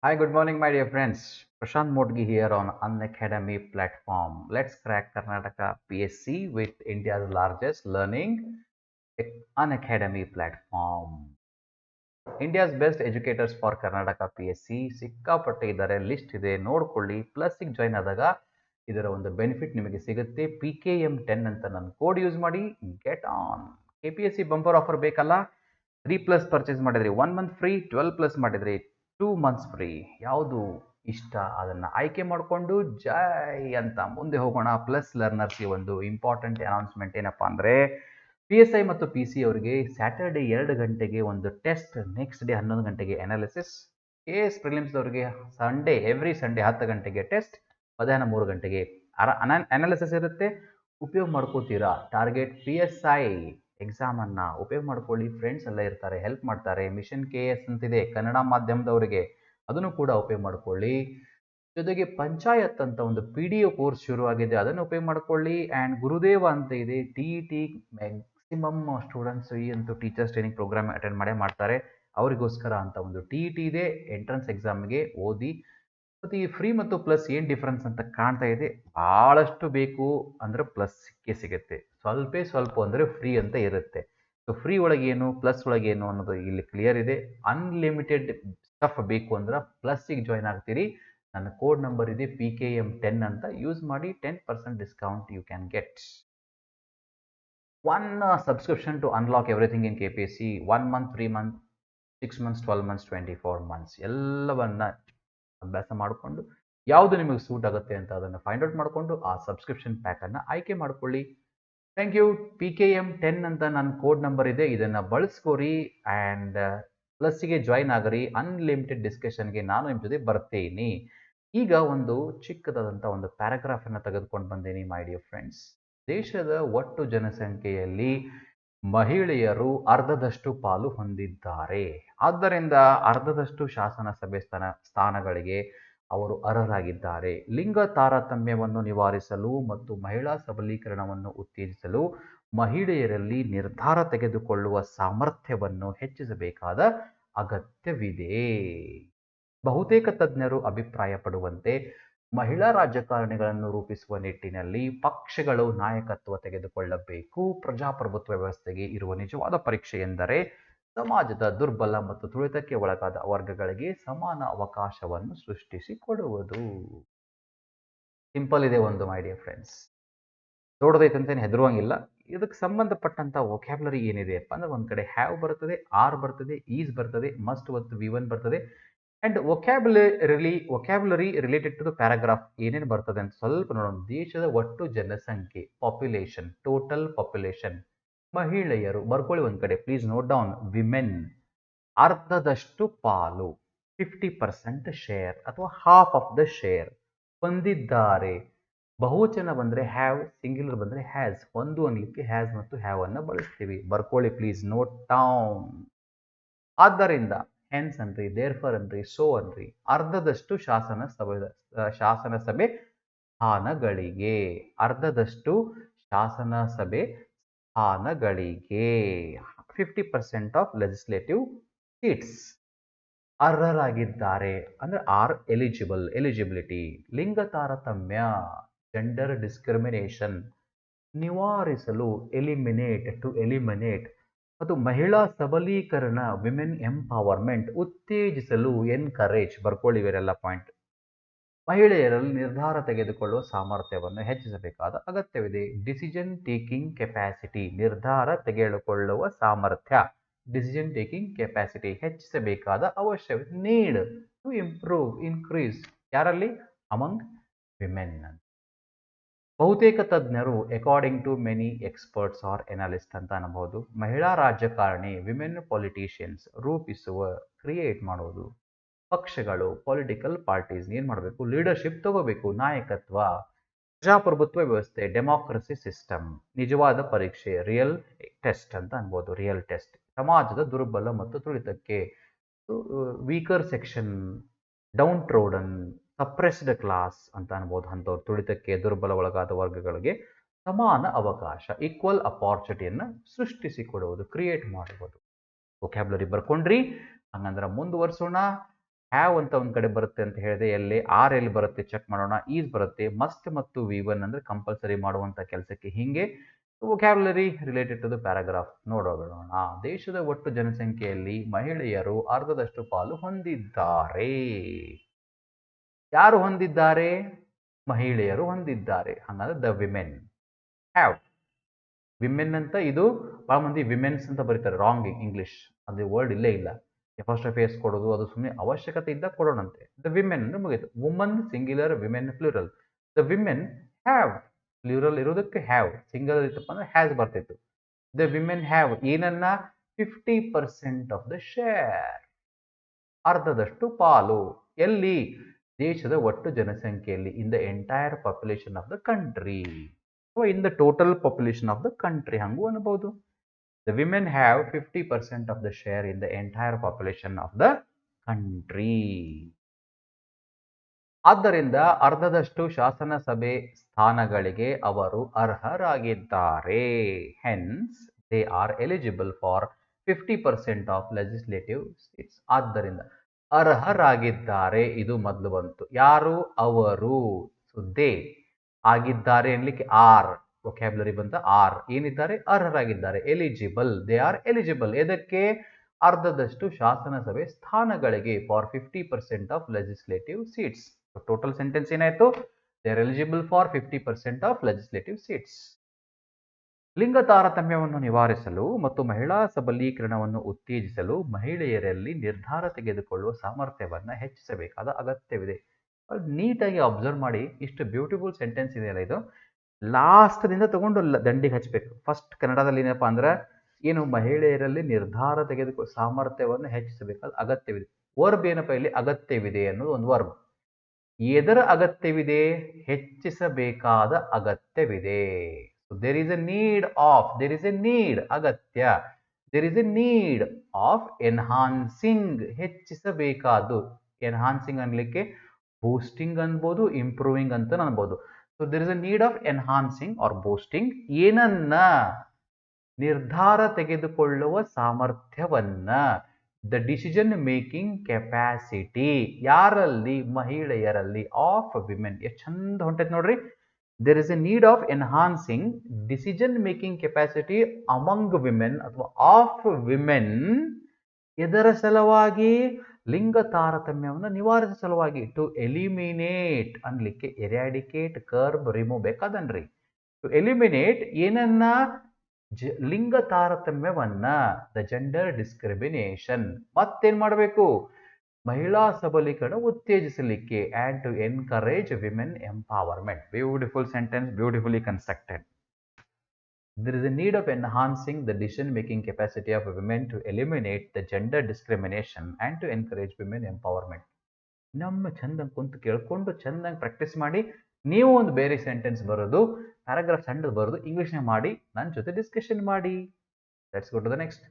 Hi, good morning, my dear friends. Prashant Motagi here on Unacademy platform. Let's crack Karnataka PSC with India's largest learning Unacademy platform. India's best educators for Karnataka PSC ಸಿಕ್ಕಾಪಟ್ಟೆ ಇದ್ದಾರೆ, list ಇದೆ, ನೋಡ್ಕೊಳ್ಳಿ. ಪ್ಲಸ್ಸಿಗೆ join ಆದಾಗ ಇದರ ಒಂದು benefit ನಿಮಗೆ ಸಿಗುತ್ತೆ. PKM10 ಅಂತ ನನ್ನ ಕೋಡ್ ಯೂಸ್ ಮಾಡಿ get on. KPSC bumper offer ಬೇಕಲ್ಲ? 3+ ಪರ್ಚೇಸ್ ಮಾಡಿದ್ರಿ 1 ಮಂತ್ ಫ್ರೀ, 12+ ಮಾಡಿದ್ರಿ 2 ಮಂತ್ಸ್ ಫ್ರೀ. ಯಾವುದು ಇಷ್ಟ ಅದನ್ನು ಆಯ್ಕೆ ಮಾಡಿಕೊಂಡು ಜೈ ಅಂತ ಮುಂದೆ ಹೋಗೋಣ. ಪ್ಲಸ್ ಲರ್ನರ್ಸ್ಗೆ ಒಂದು ಇಂಪಾರ್ಟೆಂಟ್ ಅನೌನ್ಸ್ಮೆಂಟ್ ಏನಪ್ಪ ಅಂದರೆ, PSI ಮತ್ತು PC ಅವರಿಗೆ ಸ್ಯಾಟರ್ಡೆ 2 ಗಂಟೆಗೆ ಒಂದು ಟೆಸ್ಟ್, ನೆಕ್ಸ್ಟ್ ಡೇ 11 ಗಂಟೆಗೆ ಅನಾಲಿಸಿಸ್. KS ಪ್ರಿಲಿಮ್ಸ್ ಅವರಿಗೆ ಎವ್ರಿ ಸಂಡೇ 10 ಗಂಟೆಗೆ ಟೆಸ್ಟ್, ಮಧ್ಯಾಹ್ನ 3 ಗಂಟೆಗೆ ಅನಾಲಿಸಿಸ್ ಇರುತ್ತೆ. ಉಪಯೋಗ ಮಾಡ್ಕೋತೀರಾ? ಟಾರ್ಗೆಟ್ PSI ಎಕ್ಸಾಮನ್ನು ಉಪಯೋಗ ಮಾಡ್ಕೊಳ್ಳಿ. ಫ್ರೆಂಡ್ಸ್ ಎಲ್ಲ ಇರ್ತಾರೆ, ಹೆಲ್ಪ್ ಮಾಡ್ತಾರೆ. ಮಿಷನ್ KS ಅಂತಿದೆ ಕನ್ನಡ ಮಾಧ್ಯಮದವರಿಗೆ, ಅದನ್ನು ಕೂಡ ಉಪಯೋಗ ಮಾಡ್ಕೊಳ್ಳಿ. ಜೊತೆಗೆ ಪಂಚಾಯತ್ ಅಂತ ಒಂದು PDO ಕೋರ್ಸ್ ಶುರುವಾಗಿದೆ, ಅದನ್ನು ಉಪಯೋಗ ಮಾಡ್ಕೊಳ್ಳಿ. ಆ್ಯಂಡ್ ಗುರುದೇವ ಅಂತ ಇದೆ, TET ಮ್ಯಾಕ್ಸಿಮಮ್ ಸ್ಟೂಡೆಂಟ್ಸ್ ಈ ಒಂದು ಟೀಚರ್ಸ್ ಟ್ರೈನಿಂಗ್ ಪ್ರೋಗ್ರಾಮ್ ಅಟೆಂಡ್ ಮಾಡ್ತಾರೆ. ಅವರಿಗೋಸ್ಕರ ಅಂತ ಒಂದು TET ಇದೆ, ಎಂಟ್ರೆನ್ಸ್ ಎಕ್ಸಾಮ್ಗೆ ಓದಿ. ಮತ್ತು ಈ ಫ್ರೀ ಮತ್ತು ಪ್ಲಸ್ ಏನು ಡಿಫ್ರೆನ್ಸ್ ಅಂತ ಕಾಣ್ತಾ ಇದೆ. ಭಾಳಷ್ಟು ಬೇಕು ಅಂದರೆ ಪ್ಲಸ್ ಸಿಗುತ್ತೆ, ಸ್ವಲ್ಪ ಅಂದರೆ ಫ್ರೀ ಅಂತ ಇರುತ್ತೆ. ಸೊ ಫ್ರೀ ಒಳಗೇನು ಪ್ಲಸ್ ಒಳಗೇನು ಅನ್ನೋದು ಇಲ್ಲಿ ಕ್ಲಿಯರ್ ಇದೆ. ಅನ್ಲಿಮಿಟೆಡ್ ಸ್ಟಫ್ ಬೇಕು ಅಂದ್ರೆ ಪ್ಲಸ್ಸಿಗೆ ಜಾಯ್ನ್ ಆಗ್ತೀರಿ. ನನ್ನ ಕೋಡ್ ನಂಬರ್ ಇದೆ PKM10 ಅಂತ, ಯೂಸ್ ಮಾಡಿ. 10% discount you can get. One subscription to unlock everything in KPSC. 1 month, 3 month, 6 months, 12 months, 24 months ಎಲ್ಲವನ್ನ ಅಭ್ಯಾಸ ಮಾಡಿಕೊಂಡು ಯಾವುದು ನಿಮಗೆ ಸೂಟ್ ಆಗುತ್ತೆ ಅಂತ ಅದನ್ನು ಫೈಂಡ್ ಔಟ್ ಮಾಡಿಕೊಂಡು ಆ ಸಬ್ಸ್ಕ್ರಿಪ್ಷನ್ ಪ್ಯಾಕನ್ನು ಆಯ್ಕೆ ಮಾಡ್ಕೊಳ್ಳಿ. Thank you. PKM10 ಅಂತ ನನ್ನ ಕೋಡ್ ನಂಬರ್ ಇದೆ, ಇದನ್ನು ಬಳಸ್ಕೋರಿ. ಆ್ಯಂಡ್ ಪ್ಲಸ್ಸಿಗೆ ಜಾಯ್ನ್ ಆಗರಿ. ಅನ್ಲಿಮಿಟೆಡ್ ಡಿಸ್ಕಷನ್ಗೆ ನಾನು ನಿಮ್ಮ ಜೊತೆ ಬರ್ತೀನಿ. ಈಗ ಒಂದು ಚಿಕ್ಕದಾದಂಥ ಒಂದು ಪ್ಯಾರಾಗ್ರಾಫನ್ನು ತೆಗೆದುಕೊಂಡು ಬಂದೀನಿ ಮೈ ಡಿಯರ್ ಫ್ರೆಂಡ್ಸ್. ದೇಶದ ಒಟ್ಟು ಜನಸಂಖ್ಯೆಯಲ್ಲಿ ಮಹಿಳೆಯರು ಅರ್ಧದಷ್ಟು ಪಾಲು ಹೊಂದಿದ್ದಾರೆ. ಆದ್ದರಿಂದ ಅರ್ಧದಷ್ಟು ಶಾಸನಸಭೆ ಸ್ಥಾನಗಳಿಗೆ ಅವರು ಅರ್ಹರಾಗಿದ್ದಾರೆ. ಲಿಂಗ ತಾರತಮ್ಯವನ್ನು ನಿವಾರಿಸಲು ಮತ್ತು ಮಹಿಳಾ ಸಬಲೀಕರಣವನ್ನು ಉತ್ತೇಜಿಸಲು ಮಹಿಳೆಯರಲ್ಲಿ ನಿರ್ಧಾರ ತೆಗೆದುಕೊಳ್ಳುವ ಸಾಮರ್ಥ್ಯವನ್ನು ಹೆಚ್ಚಿಸಬೇಕಾದ ಅಗತ್ಯವಿದೆ. ಬಹುತೇಕ ತಜ್ಞರು ಅಭಿಪ್ರಾಯಪಡುವಂತೆ ಮಹಿಳಾ ರಾಜಕಾರಣಿಗಳನ್ನು ರೂಪಿಸುವ ನಿಟ್ಟಿನಲ್ಲಿ ಪಕ್ಷಗಳು ನಾಯಕತ್ವ ತೆಗೆದುಕೊಳ್ಳಬೇಕು. ಪ್ರಜಾಪ್ರಭುತ್ವ ವ್ಯವಸ್ಥೆಗೆ ಇರುವ ನಿಜವಾದ ಪರೀಕ್ಷೆ ಎಂದರೆ ಸಮಾಜದ ದುರ್ಬಲ ಮತ್ತು ತುಳಿತಕ್ಕೆ ಒಳಗಾದ ವರ್ಗಗಳಿಗೆ ಸಮಾನ ಅವಕಾಶವನ್ನು ಸೃಷ್ಟಿಸಿಕೊಡುವುದು. ಸಿಂಪಲ್ ಇದೆ ಒಂದು, ಮೈ ಡಿಯರ್ ಫ್ರೆಂಡ್ಸ್. ದೊಡ್ಡದೈತಂತೇನು ಹೆದರುವಂಗಿಲ್ಲ. ಇದಕ್ಕೆ ಸಂಬಂಧಪಟ್ಟಂಥ ವೊಕ್ಯಾಬ್ಲರಿ ಏನಿದೆ ಅಪ್ಪ ಅಂದರೆ, ಒಂದು ಕಡೆ ಹ್ಯಾವ್ ಬರ್ತದೆ, ಆರ್ ಬರ್ತದೆ, ಈಸ್ ಬರ್ತದೆ, ಮಸ್ಟ್ ಮತ್ತು V1 ಬರ್ತದೆ. And vocabulary related to the paragraph ಏನೇನು ಬರ್ತದೆ ಅಂತ ಸ್ವಲ್ಪ ನೋಡೋಣ. ದೇಶದ ಒಟ್ಟು ಜನಸಂಖ್ಯೆ, ಪಾಪ್ಯುಲೇಷನ್, ಟೋಟಲ್ ಪಾಪ್ಯುಲೇಷನ್. ಮಹಿಳೆಯರು ಬರ್ಕೊಳ್ಳಿ ಒಂದು ಕಡೆ, ಪ್ಲೀಸ್ ನೋಟ್ ಡೌನ್. ವಿಮೆನ್ ಅರ್ಧದಷ್ಟು ಪಾಲು, 50% ಶೇರ್ ಅಥವಾ ಹಾಫ್ ಆಫ್ ದ ಶೇರ್ ಹೊಂದಿದ್ದಾರೆ. ಬಹುವಚನ ಬಂದರೆ ಹ್ಯಾವ್, ಸಿಂಗ್ಯುಲರ್ ಬಂದರೆ ಹ್ಯಾಸ್. ಒಂದು ಅನ್ಲಿಕ್ಕೆ ಹ್ಯಾಸ್ ಮತ್ತು ಹ್ಯಾವ್ ಅನ್ನು ಬಳಸ್ತೀವಿ. ಬರ್ಕೊಳ್ಳಿ ಪ್ಲೀಸ್, ನೋಟ್ ಡೌನ್. ಆದ್ದರಿಂದ ಹೆನ್ಸ್ ಅನ್ರಿ, ದೇರ್ಫರ್ ಅನ್ರಿ, ಸೋ ಅನ್ರಿ. ಅರ್ಧದಷ್ಟು ಶಾಸನಸಭೆ ಸ್ಥಾನಗಳಿಗೆ, ಅರ್ಧದಷ್ಟು ಶಾಸನಸಭೆ ಸ್ಥಾನಗಳಿಗೆ, 50% ಆಫ್ ಲೆಜಿಸ್ಲೇಟಿವ್ ಸೀಟ್ಸ್ ಅರ್ಹರಾಗಿದ್ದಾರೆ ಅಂದರೆ ಆರ್ ಎಲಿಜಿಬಿಲಿಟಿ. ಲಿಂಗ ತಾರತಮ್ಯ, ಜೆಂಡರ್ ಡಿಸ್ಕ್ರಿಮಿನೇಷನ್ ನಿವಾರಿಸಲು, ಎಲಿಮಿನೇಟ್. ಮತ್ತು ಮಹಿಳಾ ಸಬಲೀಕರಣ, ವಿಮೆನ್ ಎಂಪವರ್ಮೆಂಟ್ ಉತ್ತೇಜಿಸಲು, ಎನ್ಕರೇಜ್. ಬರ್ಕೊಳ್ಳಿ ಇವೆಲ್ಲ ಪಾಯಿಂಟ್. ಮಹಿಳೆಯರಲ್ಲಿ ನಿರ್ಧಾರ ತೆಗೆದುಕೊಳ್ಳುವ ಸಾಮರ್ಥ್ಯವನ್ನು ಹೆಚ್ಚಿಸಬೇಕಾದ ಅಗತ್ಯವಿದೆ. ಡಿಸಿಷನ್ ಟೇಕಿಂಗ್ ಕೆಪಾಸಿಟಿ, ನಿರ್ಧಾರ ತೆಗೆದುಕೊಳ್ಳುವ ಸಾಮರ್ಥ್ಯ, ಡಿಸಿಷನ್ ಟೇಕಿಂಗ್ ಕೆಪಾಸಿಟಿ ಹೆಚ್ಚಿಸಬೇಕಾದ ಅವಶ್ಯವಿದೆ. Need to improve, increase. ಯಾರಲ್ಲಿ? Among women. ಬಹುತೇಕ ತಜ್ಞರು, according to many experts or analyst ಅಂತ ಅನ್ನಬಹುದು. ಮಹಿಳಾ ರಾಜಕಾರಣಿ, ವಿಮೆನ್ ಪೊಲಿಟಿಷಿಯನ್ಸ್ ರೂಪಿಸುವ, ಕ್ರಿಯೇಟ್ ಮಾಡೋದು. ಪಕ್ಷಗಳು, ಪೊಲಿಟಿಕಲ್ ಪಾರ್ಟೀಸ್ ಏನು ಮಾಡಬೇಕು? ಲೀಡರ್ಶಿಪ್ ತಗೋಬೇಕು, ನಾಯಕತ್ವ. ಪ್ರಜಾಪ್ರಭುತ್ವ ವ್ಯವಸ್ಥೆ, ಡೆಮಾಕ್ರಸಿ ಸಿಸ್ಟಮ್. ನಿಜವಾದ ಪರೀಕ್ಷೆ, ರಿಯಲ್ ಟೆಸ್ಟ್ ಅಂತ ಅನ್ಬೋದು, ರಿಯಲ್ ಟೆಸ್ಟ್. ಸಮಾಜದ ದುರ್ಬಲ ಮತ್ತು ತುಳಿತಕ್ಕೆ, weaker section, downtrodden, suppressed class ಅಂತ ಅನ್ಬೋದು. ಅಂಥವ್ರು ತುಳಿತಕ್ಕೆ, ದುರ್ಬಲ ಒಳಗಾದ ವರ್ಗಗಳಿಗೆ ಸಮಾನ ಅವಕಾಶ, ಈಕ್ವಲ್ ಅಪಾರ್ಚುನಿಟಿಯನ್ನು ಸೃಷ್ಟಿಸಿಕೊಡುವುದು, ಕ್ರಿಯೇಟ್ ಮಾಡುವುದು. ವೊಕ್ಯಾಬ್ಲರಿ ಬರ್ಕೊಂಡ್ರಿ? ಹಂಗಂದ್ರೆ ಮುಂದುವರಿಸೋಣ. ಹ್ಯಾವ್ ಅಂತ ಒಂದು ಕಡೆ ಬರುತ್ತೆ ಅಂತ ಹೇಳಿದೆ. ಎಲ್ಲಿ ಆರ್ ಎಲ್ಲಿ ಬರುತ್ತೆ ಚೆಕ್ ಮಾಡೋಣ. ಈಸ್ ಬರುತ್ತೆ. ಮಸ್ಟ್ ಮತ್ತು V1 ಅಂದರೆ ಕಂಪಲ್ಸರಿ ಮಾಡುವಂಥ ಕೆಲಸಕ್ಕೆ. ಹೀಗೆ vocabulary related to the paragraph ನೋಡೋಣ. ದೇಶದ ಒಟ್ಟು ಜನಸಂಖ್ಯೆಯಲ್ಲಿ ಮಹಿಳೆಯರು ಅರ್ಧದಷ್ಟು ಪಾಲು ಹೊಂದಿದ್ದಾರೆ. ಯಾರು ಹೊಂದಿದ್ದಾರೆ? ಮಹಿಳೆಯರು ಹೊಂದಿದ್ದಾರೆ. ಹಾಗಾದ್ರೆ ದ ವಿಮೆನ್ ಹ್ಯಾವ್. ವಿಮೆನ್ ಅಂತ ಇದು ಬಹಳ ಮಂದಿ ವಿಮೆನ್ಸ್ ಅಂತ ಬರೀತಾರೆ, ರಾಂಗ್ ಇಂಗ್ಲಿಷ್. ಅದು ವರ್ಡ್ ಇಲ್ಲೇ ಇಲ್ಲ. ಎಫ್ ಕೊಡೋದು ಅದು ಸುಮ್ಮನೆ ಅವಶ್ಯಕತೆ ಇದ್ದಾಗ ಕೊಡೋಣಂತೆ. ದ ವಿಮೆನ್ ಅಂದ್ರೆ ಮುಗಿತು. Woman singular, women plural. The women have. Plural ಇರೋದಕ್ಕೆ ಹ್ಯಾವ್, ಸಿಂಗಲ್ ಇತ್ತಪ್ಪ ಅಂದ್ರೆ ಹ್ಯಾಸ್ ಬರ್ತಿತ್ತು. ದ ವಿಮೆನ್ ಹ್ಯಾವ್ ಏನನ್ನ? 50% ಆಫ್ ದ ಶೇರ್, ಅರ್ಧದಷ್ಟು ಪಾಲು. ಎಲ್ಲಿ? ದೇಶದ ಒಟ್ಟು ಜನಸಂಖ್ಯೆಯಲ್ಲಿ. In the entire population of the country, in the total population of the country ಹಂಗೂ ಅನ್ಬಹುದು. The women have 50% of the share in the entire population of the country. ಆದ್ದರಿಂದ ಅರ್ಧದಷ್ಟು ಶಾಸನಸಭೆ ಸ್ಥಾನಗಳಿಗೆ ಅವರು ಅರ್ಹರಾಗಿದ್ದಾರೆ. Hence, they are eligible for 50% of legislative seats. ಆದ್ದರಿಂದ ಅರ್ಹರಾಗಿದ್ದಾರೆ ಇದು ಮೊದಲು ಬಂತು. ಯಾರು? ಅವರು. ಸೊ ದೇ ಆಗಿದ್ದಾರೆ ಅನ್ಲಿಕ್ಕೆ ಆರ್ ವೊಕ್ಯಾಬ್ಯುಲರಿ ಬಂತ. ಆರ್ ಏನಿದ್ದಾರೆ? ಅರ್ಹರಾಗಿದ್ದಾರೆ. Eligible, they are eligible. ಎದಕ್ಕೆ? ಅರ್ಧದಷ್ಟು ಶಾಸನಸಭೆ ಸ್ಥಾನಗಳಿಗೆ. For 50% of legislative seats. Total sentence ಏನಾಯ್ತು? They are eligible for 50% of legislative seats. ಲಿಂಗ ತಾರತಮ್ಯವನ್ನು ನಿವಾರಿಸಲು ಮತ್ತು ಮಹಿಳಾ ಸಬಲೀಕರಣವನ್ನು ಉತ್ತೇಜಿಸಲು ಮಹಿಳೆಯರಲ್ಲಿ ನಿರ್ಧಾರ ತೆಗೆದುಕೊಳ್ಳುವ ಸಾಮರ್ಥ್ಯವನ್ನು ಹೆಚ್ಚಿಸಬೇಕಾದ ಅಗತ್ಯವಿದೆ. ನೀಟಾಗಿ ಅಬ್ಸರ್ವ್ ಮಾಡಿ. ಇಷ್ಟು ಬ್ಯೂಟಿಫುಲ್ ಸೆಂಟೆನ್ಸ್ ಇದೆಯಲ್ಲ, ಇದು ಲಾಸ್ಟ್ದಿಂದ ತಗೊಂಡು ದಂಡಿಗೆ ಹಚ್ಚಬೇಕು. ಫಸ್ಟ್ ಕನ್ನಡದಲ್ಲಿ ಏನಪ್ಪ ಅಂದ್ರೆ ಏನು? ಮಹಿಳೆಯರಲ್ಲಿ ನಿರ್ಧಾರ ತೆಗೆದುಕೊಳ್ಳುವ ಸಾಮರ್ಥ್ಯವನ್ನು ಹೆಚ್ಚಿಸಬೇಕಾದ ಅಗತ್ಯವಿದೆ. ವರ್ಬ್ ಏನಪ್ಪ ಇಲ್ಲಿ? ಅಗತ್ಯವಿದೆ ಅನ್ನೋದು ಒಂದು ವರ್ಬ್. ಎದರ ಅಗತ್ಯವಿದೆ? ಹೆಚ್ಚಿಸಬೇಕಾದ ಅಗತ್ಯವಿದೆ. There is a need of, there is a need ಅಗತ್ಯ, there is a need of enhancing ಹೆಚ್ಚಿಸಬೇಕಾದ್ದು. ಎನ್ಹಾನ್ಸಿಂಗ್ ಅನ್ಲಿಕ್ಕೆ ಬೂಸ್ಟಿಂಗ್ ಅನ್ಬೋದು, ಇಂಪ್ರೂವಿಂಗ್ ಅಂತ ಅನ್ಬೋದು. So there is a need of enhancing or boosting ಏನನ್ನ? ನಿರ್ಧಾರ ತೆಗೆದುಕೊಳ್ಳುವ ಸಾಮರ್ಥ್ಯವನ್ನ. The decision making capacity. ಯಾರಲ್ಲಿ? ಮಹಿಳೆಯರಲ್ಲಿ. Of women. ಎಷ್ಟು ಚಂದ ಹೊಂಟೈತೆ ನೋಡ್ರಿ. There is a need of enhancing decision making capacity among women ಅಥವಾ ಆಫ್ ವಿಮೆನ್. ಇದರ ಸಲುವಾಗಿ ಲಿಂಗ ತಾರತಮ್ಯವನ್ನು ನಿವಾರಿಸುವ ಸಲುವಾಗಿ. ಟು ಎಲಿಮಿನೇಟ್ ಅನ್ಲಿಕ್ಕೆ ಎರಾಡಿಕೇಟ್, ಕರ್ಬ್, ರಿಮೂವ್ ಬೇಕಾದನ್ರಿ. ಟು ಎಲಿಮಿನೇಟ್ ಏನನ್ನ? ಲಿಂಗ ತಾರತಮ್ಯವನ್ನ. The gender discrimination. ಮತ್ತೇನ್ ಮಾಡಬೇಕು? ಮಹಿಳಾ ಸಬಲೀಕರಣ ಉತ್ತೇಜಿಸಲಿಕ್ಕೆ. And to encourage women empowerment. Beautiful sentence, beautifully constructed. There is a need of enhancing the decision-making capacity of women to eliminate the gender discrimination and to encourage women empowerment. ನಮ್ಮ ಚಂದಂಗೆ ಕುಂತು ಕೇಳ್ಕೊಂಡು ಚಂದಂಗೆ practice ಮಾಡಿ. ನೀವು ಒಂದು ಬೇರೆ sentence ಬರೋದು, paragraph ಸಣ್ಣದು ಬರೋದು, ಇಂಗ್ಲೀಷ್ನ ಮಾಡಿ ನನ್ನ ಜೊತೆ ಡಿಸ್ಕಷನ್ ಮಾಡಿ. Let's go to the next.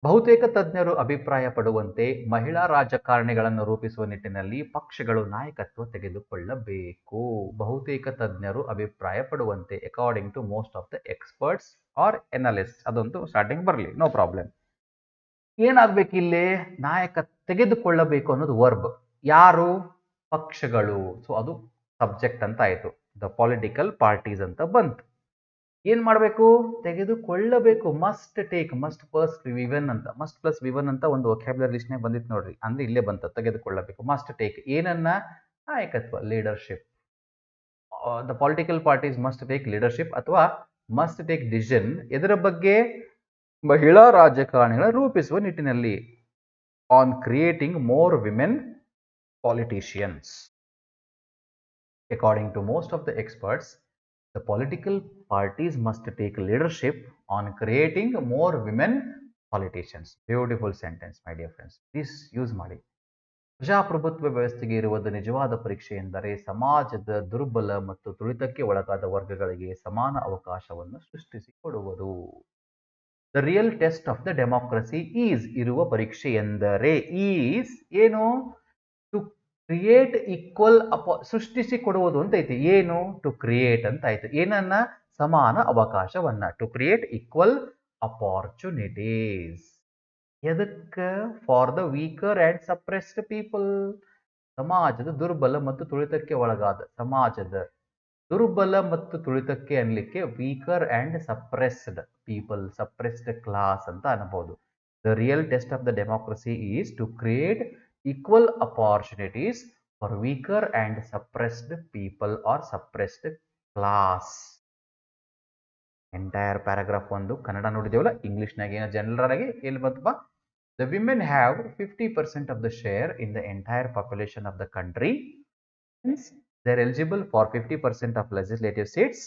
ಬಹುತೇಕ ತಜ್ಞರು ಅಭಿಪ್ರಾಯ ಪಡುವಂತೆ ಮಹಿಳಾ ರಾಜಕಾರಣಿಗಳನ್ನು ರೂಪಿಸುವ ನಿಟ್ಟಿನಲ್ಲಿ ಪಕ್ಷಗಳು ನಾಯಕತ್ವ ತೆಗೆದುಕೊಳ್ಳಬೇಕು. ಬಹುತೇಕ ತಜ್ಞರು ಅಭಿಪ್ರಾಯ ಪಡುವಂತೆ, according to most of the experts or analyst. ಅದಂತೂ ಸ್ಟಾರ್ಟಿಂಗ್ ಬರಲಿ, ನೋ ಪ್ರಾಬ್ಲಮ್. ಏನಾಗಬೇಕು ಇಲ್ಲಿ? ನಾಯಕ ತೆಗೆದುಕೊಳ್ಳಬೇಕು ಅನ್ನೋದು ವರ್ಬ್. ಯಾರು? ಪಕ್ಷಗಳು. ಸೊ ಅದು ಸಬ್ಜೆಕ್ಟ್ ಅಂತ ಆಯ್ತು. ದ ಪೊಲಿಟಿಕಲ್ ಪಾರ್ಟೀಸ್ ಅಂತ ಬಂತು. ಏನ್ ಮಾಡಬೇಕು? ತೆಗೆದುಕೊಳ್ಳಬೇಕು. Must take, must plus V1 ಅಂತ, ಮಸ್ಟ್ ಪ್ಲಸ್ V1 ಅಂತ ಒಂದು ವೊಕ್ಯಾಬ್ಯುಲರಿ ಲಿಸ್ಟ್ನೇ ಬಂದಿತ್ತು ನೋಡ್ರಿ. ಅಂದ್ರೆ ಇಲ್ಲೇ ಬಂತ. ತೆಗೆದುಕೊಳ್ಳಬೇಕು. ಮಸ್ಟ್ ಟೇಕ್ ಏನನ್ನ? ನಾಯಕತ್ವ, leadership. The political parties must take leadership ಅಥವಾ ಮಸ್ಟ್ ಟೇಕ್ ಡಿಸಿಷನ್. ಎದರ ಬಗ್ಗೆ? ಮಹಿಳಾ ರಾಜಕಾರಣಿಗಳ ರೂಪಿಸುವ ನಿಟ್ಟಿನಲ್ಲಿ. On creating more women politicians. According to most of the experts, the political parties must take leadership on creating more women politicians. Beautiful sentence, my dear friends. Please use ಮಾಡಿ. ಪ್ರಜಾಪ್ರಭುತ್ವ ವ್ಯವಸ್ಥೆಗೆ ಇರುವುದು ನಿಜವಾದ ಪರೀಕ್ಷೆ ಎಂದರೆ ಸಮಾಜದ ದುರ್ಬಲ ಮತ್ತು ತುಳಿತಕ್ಕೆ ಒಳಗಾದ ವರ್ಗಗಳಿಗೆ ಸಮಾನ ಅವಕಾಶವನ್ನು ಸೃಷ್ಟಿಸಿಕೊಡುವುದು. The real test of the democracy is. ಇರುವ ಪರೀಕ್ಷೆ ಎಂದರೆ ಈಸ್ ಏನು? ಟು ಕ್ರಿಯೇಟ್ ಈಕ್ವಲ್ ಸೃಷ್ಟಿಸಿಕೊಡುವುದು ಅಂತ ಐತಿ. ಏನು? ಟು ಕ್ರಿಯೇಟ್ ಅಂತ ಆಯ್ತು. ಏನನ್ನ? ಸಮಾನ ಅವಕಾಶವನ್ನ. To create equal opportunities. ಎದಕ್ಕೆ? For the weaker and suppressed people. ಸಮಾಜದ ದುರ್ಬಲ ಮತ್ತು ತುಳಿತಕ್ಕೆ ಒಳಗಾದ ಸಮಾಜದ ದುರ್ಬಲ ಮತ್ತು ತುಳಿತಕ್ಕೆ ಅನ್ಲಿಕ್ಕೆ weaker and suppressed people, suppressed class ಅಂತ ಅನ್ಬೋದು. The real test of the democracy is to create equal opportunities for weaker and suppressed people or suppressed class. Entire paragraph ಒಂದು ಕನ್ನಡ ನೋಡಿದೇವಲ್ಲ, ಇಂಗ್ಲಿಷ್ನಾಗ ಏನೋ ಜನರಲ್ ಆಗಿ ಎಲ್ಲಿ ಬಂತಪ್ಪ? The women have 50% of the share in the entire population of the country. Hence, they are eligible for 50% of legislative seats.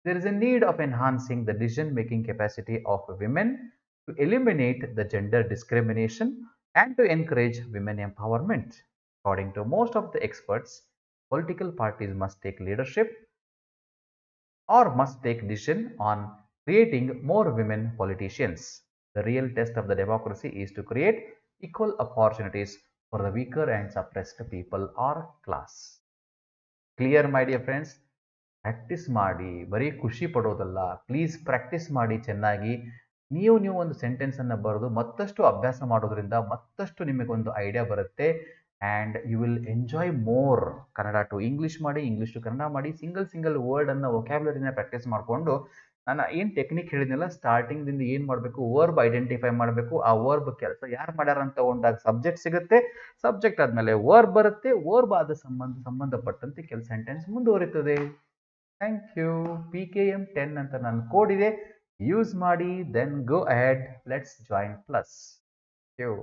There is a need of enhancing the decision-making capacity of women to eliminate the gender discrimination and to encourage women empowerment. According to most of the experts, political parties must take leadership or must take decision on creating more women politicians. The real test of the democracy is to create equal opportunities for the weaker and suppressed people or class. Clear, my dear friends? Practice ಮಾಡಿ, ಬರೀ ಖುಷಿ ಪಡೋದಲ್ಲ, please practice ಮಾಡಿ ಚೆನ್ನಾಗಿ. ನೀವು ಒಂದು ಸೆಂಟೆನ್ಸನ್ನು ಬರೆದು ಮತ್ತಷ್ಟು ಅಭ್ಯಾಸ ಮಾಡೋದ್ರಿಂದ ಮತ್ತಷ್ಟು ನಿಮಗೊಂದು ಐಡಿಯಾ ಬರುತ್ತೆ and you will enjoy more. Kannada to English ಮಾಡಿ, ಇಂಗ್ಲೀಷ್ ಟು ಕನ್ನಡ ಮಾಡಿ, ಸಿಂಗಲ್ ವರ್ಡನ್ನು ವೊಕ್ಯಾಬ್ಯುಲರಿನ ಪ್ರಾಕ್ಟೀಸ್ ಮಾಡಿಕೊಂಡು ನಾನು ಏನು ಟೆಕ್ನಿಕ್ ಹೇಳಿದ್ನಲ್ಲ, ಸ್ಟಾರ್ಟಿಂಗ್ದಿಂದ ಏನು ಮಾಡಬೇಕು, ವರ್ಬ್ ಐಡೆಂಟಿಫೈ ಮಾಡಬೇಕು. ಆ ವರ್ಬ್ ಕೆಲಸ ಯಾರು ಮಾಡ್ಯಾರ ಅಂತ ತಗೊಂಡಾಗ ಸಬ್ಜೆಕ್ಟ್ ಸಿಗುತ್ತೆ, ಸಬ್ಜೆಕ್ಟ್ ಆದಮೇಲೆ ವರ್ಬ್ ಬರುತ್ತೆ, ವರ್ಬ್ ಆದ ಸಂಬಂಧಪಟ್ಟಂತೆ ಕೆಲಸ ಸೆಂಟೆನ್ಸ್ ಮುಂದುವರಿತದೆ. Thank you. PKM10 ಅಂತ ನನ್ನ ಕೋಡ್ ಇದೆ, ಯೂಸ್ ಮಾಡಿ. Then go ahead, let's join plus. Thank you.